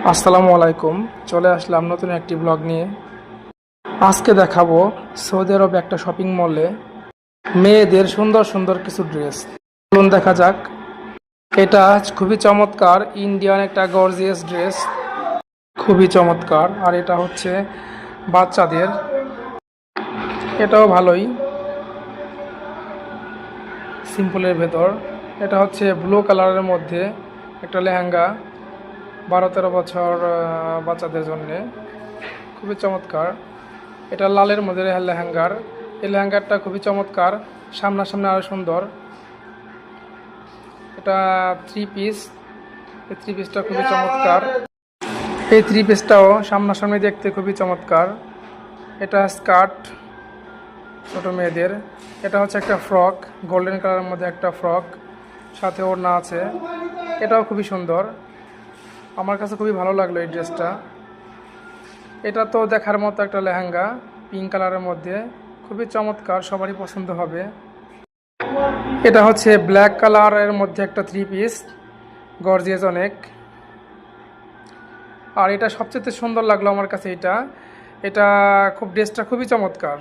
আসসালামু আলাইকুম। চলে আসলাম নতুন একটি ব্লগ নিয়ে। আজকে দেখাবো সৌদি আরব একটা শপিং মলে মেয়েদের সুন্দর সুন্দর কিছু ড্রেস। চলুন দেখা যাক। এটা খুবই চমৎকার ইন্ডিয়ান একটা গর্জিয়াস ড্রেস, খুবই চমৎকার। আর এটা হচ্ছে বাচ্চাদের, এটাও ভালোই, সিম্পলের ভেতর। এটা হচ্ছে ব্লু কালারের মধ্যে একটা লেহেঙ্গা, 12-13 বছর বাচ্চাদের জন্যে, খুবই চমৎকার। এটা লালের মধ্যে লেহেঙ্গার, এই লেহেঙ্গারটা খুবই চমৎকার, সামনাসামনি আরও সুন্দর। এটা থ্রি পিস, এই থ্রি পিসটা খুবই চমৎকার। এই থ্রি পিসটাও সামনাসামনি দেখতে খুবই চমৎকার। এটা স্কার্ট ছোটো মেয়েদের। এটা হচ্ছে একটা ফ্রক, গোল্ডেন কালারের মধ্যে একটা ফ্রক, সাথে ওড়না আছে। এটাও খুবই সুন্দর, আমার কাছে খুবই ভালো লাগলো এই ড্রেসটা। এটা তো দেখার মতো একটা লেহেঙ্গা, পিঙ্ক কালারের মধ্যে, খুবই চমৎকার, সবারই পছন্দ হবে। এটা হচ্ছে ব্ল্যাক কালারের মধ্যে একটা থ্রি পিস, গর্জিয়াস অনেক। আর এটা সবচেয়ে সুন্দর লাগলো আমার কাছে। এটা এটা খুব ড্রেসটা খুবই চমৎকার।